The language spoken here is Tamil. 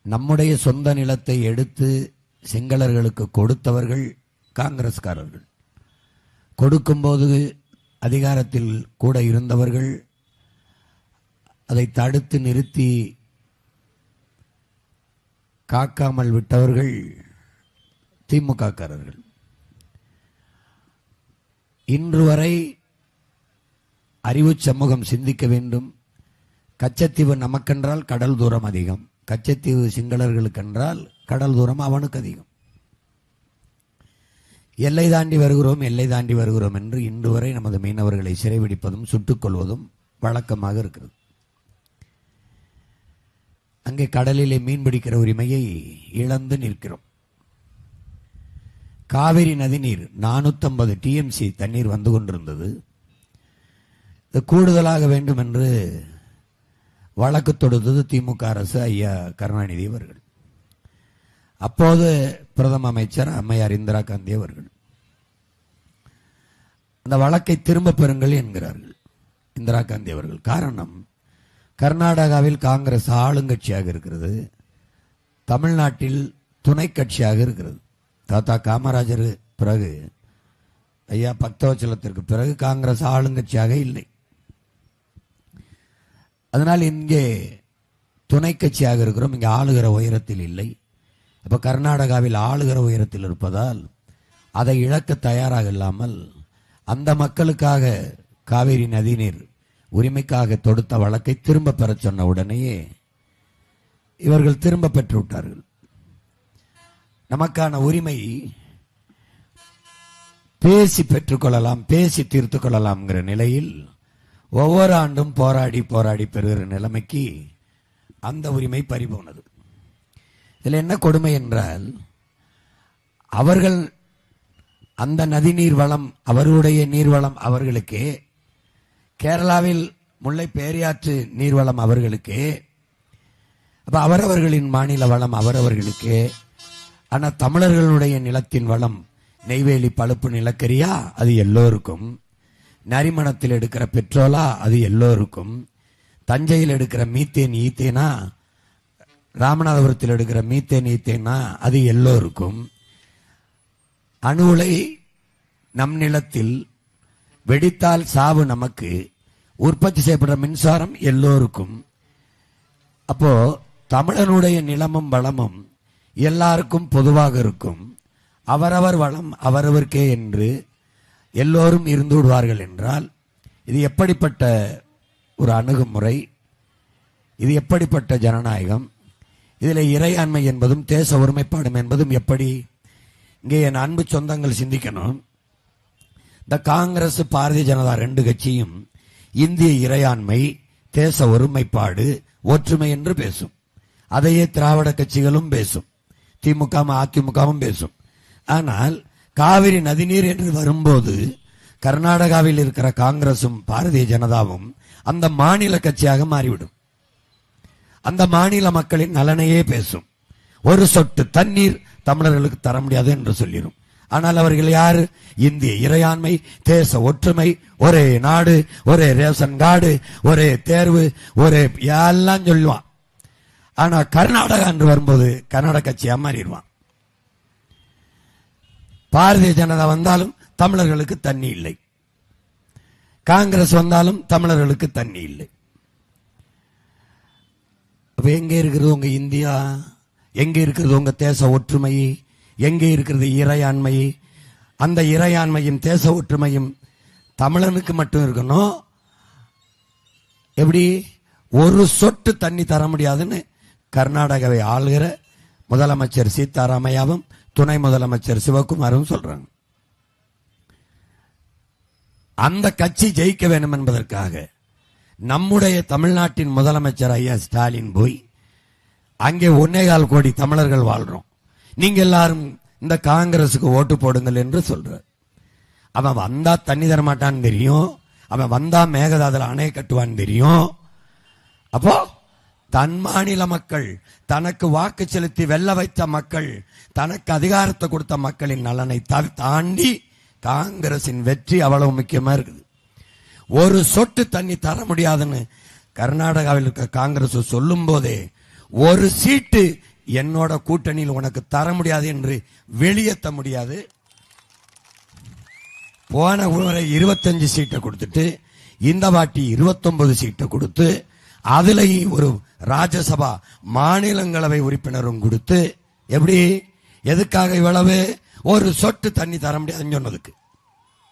நம்முடைய சொந்த நிலத்தை எடுத்து சிங்களர்களுக்கு கொடுத்தவர்கள் காங்கிரஸ்காரர்கள். கொடுக்கும்போது அதிகாரத்தில் கூட இருந்தவர்கள் அதை தடுத்து நிறுத்தி காக்காமல் விட்டவர்கள் திமுககாரர்கள். இன்று வரை அறிவு சமூகம் சிந்திக்க வேண்டும். கச்சத்தீவு நமக்கென்றால் கடல் தூரம் அதிகம், கச்சத்தீவு சிங்களர்களுக்கென்றால் கடல் தூரம் அவனுக்கு அதிகம். எல்லை தாண்டி வருகிறோம், எல்லை தாண்டி வருகிறோம் என்று இன்று வரை நமது மீனவர்களை சிறைபிடிப்பதும் சுட்டுக் கொள்வதும் வழக்கமாக இருக்கிறது. அங்கே கடலிலே மீன் பிடிக்கிற உரிமையை இழந்து நிற்கிறோம். காவிரி நதிநீர் 450 TMC தண்ணீர் வந்து கொண்டிருந்தது. இது கூடுதலாக வேண்டும் என்று வழக்கு தொடுத்தது திமுக அரசு, ஐயா கருணாநிதி அவர்கள். அப்போது பிரதம அமைச்சர் அம்மையார் இந்திரா காந்தி அவர்கள் அந்த வழக்கை திரும்ப பெறுங்கள் என்கிறார்கள் இந்திரா காந்தி அவர்கள். காரணம், கர்நாடகாவில் காங்கிரஸ் ஆளுங்கட்சியாக இருக்கிறது, தமிழ்நாட்டில் துணை கட்சியாக இருக்கிறது. தாத்தா காமராஜர் பிறகு, ஐயா பக்தவச்சலத்திற்கு பிறகு காங்கிரஸ் ஆளுங்கட்சியாக இல்லை. அதனால் இங்கே துணை கட்சியாக இருக்கிறோம், இங்கே ஆளுகிற உயரத்தில் இல்லை. இப்போ கர்நாடகாவில் ஆளுகிற உயரத்தில் இருப்பதால் அதை இழக்க தயாராக இல்லாமல் அந்த மக்களுக்காக காவிரி நதிநீர் உரிமைக்காக தொடுத்த வழக்கை திரும்ப பெற சொன்ன உடனேயே இவர்கள் திரும்ப பெற்று விட்டார்கள். நமக்கான உரிமை பேசி பெற்றுக்கொள்ளலாம், பேசி தீர்த்து கொள்ளலாம்ங்கிற நிலையில் ஒவ்வொரு ஆண்டும் போராடி போராடி பெறுகிற நிலைமைக்கு அந்த உரிமை பறிபோனது. இதில் என்ன கொடுமை என்றால், அவர்கள் அந்த நதிநீர் வளம், அவர்களுடைய நீர்வளம் அவர்களுக்கே, கேரளாவில் முல்லை பேரியாற்று நீர்வளம் அவர்களுக்கே, அப்ப அவரவர்களின் மாநில வளம் அவரவர்களுக்கே. ஆனால் தமிழர்களுடைய நிலத்தின் வளம் நெய்வேலி பழுப்பு நிலக்கரியா அது எல்லோருக்கும், நரிமணத்தில் எடுக்கிற பெட்ரோலா அது எல்லோருக்கும், தஞ்சையில் எடுக்கிற மீத்தேன் ஈத்தேனா, ராமநாதபுரத்தில் எடுக்கிற மீத்தேன் ஈத்தேனா அது எல்லோருக்கும், அணு உலை நம் நிலத்தில் வெடித்தால் சாவு நமக்கு, உற்பத்தி செய்யப்படுற மின்சாரம் எல்லோருக்கும். அப்போ தமிழனுடைய நிலமும் வளமும் எல்லாருக்கும் பொதுவாக இருக்கும். அவரவர் வளம் அவரவருக்கே என்று எல்லோரும் இருந்து விடுவார்கள் என்றால் இது எப்படிப்பட்ட ஒரு அணுகுமுறை, இது எப்படிப்பட்ட ஜனநாயகம்? இதில் இறையாண்மை என்பதும் தேச ஒருமைப்பாடும் என்பதும் எப்படி? இங்கே என் அன்பு சொந்தங்கள் சிந்திக்கணும். இந்த காங்கிரஸ் பாரதிய ஜனதா ரெண்டு கட்சியும் இந்திய இறையாண்மை, தேச ஒருமைப்பாடு, ஒற்றுமை என்று பேசும். அதையே திராவிட கட்சிகளும் பேசும், திமுக அதிமுகவும் பேசும். ஆனால் காவிரி நதிநீர் என்று வரும்போது கர்நாடகாவில் இருக்கிற காங்கிரசும் பாரதிய ஜனதாவும் அந்த மாநில கட்சியாக மாறிவிடும். அந்த மாநில மக்களின் நலனையே பேசும். ஒரு சொட்டு தண்ணீர் தமிழர்களுக்கு தர முடியாது என்று சொல்லிடும். ஆனால் அவர்கள் யாரு? இந்திய இறையாண்மை, தேச ஒற்றுமை, ஒரே நாடு, ஒரே ரேஷன் கார்டு, ஒரே தேர்வு, ஒரே எல்லாம் சொல்லுவான். ஆனா கர்நாடகா என்று வரும்போது கர்நாடக கட்சியா மாறிடுவான். பாரதிய ஜனதா வந்தாலும் தமிழர்களுக்கு தண்ணி இல்லை, காங்கிரஸ் வந்தாலும் தமிழர்களுக்கு தண்ணி இல்லை. அப்ப எங்க இருக்கிறது உங்க இந்தியா? எங்க இருக்கிறது உங்க தேச ஒற்றுமை? எங்கே இருக்கிறது இறையாண்மை? அந்த இறையாண்மையும் தேச ஒற்றுமையும் தமிழனுக்கு மட்டும் இருக்கணும். எப்படி? ஒரு சொட்டு தண்ணி தர முடியாதுன்னு கர்நாடகாவை ஆளுகிற முதலமைச்சர் சீதாராமையாவும் துணை முதலமைச்சர் சிவகுமாரும் சொல்றாங்க. அந்த கட்சி ஜெயிக்க வேண்டும் என்பதற்காக நம்முடைய தமிழ்நாட்டின் முதலமைச்சர் ஐயா ஸ்டாலின் போய் அங்கே 1.25 கோடி தமிழர்கள் வாழ்றோம், நீங்க எல்லாரும் இந்த காங்கிரசுக்கு ஓட்டு போடுங்கள் என்று சொல்ற. அவன் வந்தா தண்ணி தர மாட்டான்னு தெரியும், அவன் வந்தா மேகதாதுல அணை கட்டுவான்னு தெரியும். அப்போ தன் மாநில மக்கள், தனக்கு வாக்கு செலுத்தி வெல்ல வைத்த மக்கள், தனக்கு அதிகாரத்தை கொடுத்த மக்களின் நலனை தாண்டி காங்கிரசின் வெற்றி அவ்வளவு முக்கியமா இருக்குது. ஒரு சொட்டு தண்ணி தர முடியாதுன்னு கர்நாடகாவில் இருக்க காங்கிரஸ் சொல்லும் போதே ஒரு சீட்டு என்னோட கூட்டணியில் உனக்கு தர முடியாது என்று வெளியேற்ற முடியாது. போன முறை 25 சீட்டை கொடுத்துட்டு இந்த வாட்டி 29 சீட்டை கொடுத்து அதுலயும் ஒரு ராஜ்யசபா மாநிலங்களவை உறுப்பினரும் கொடுத்து எப்படி எதுக்காக இவ்வளவு ஒரு சொட்டு தண்ணி தர முடியாதுன்னு சொன்னதுக்கு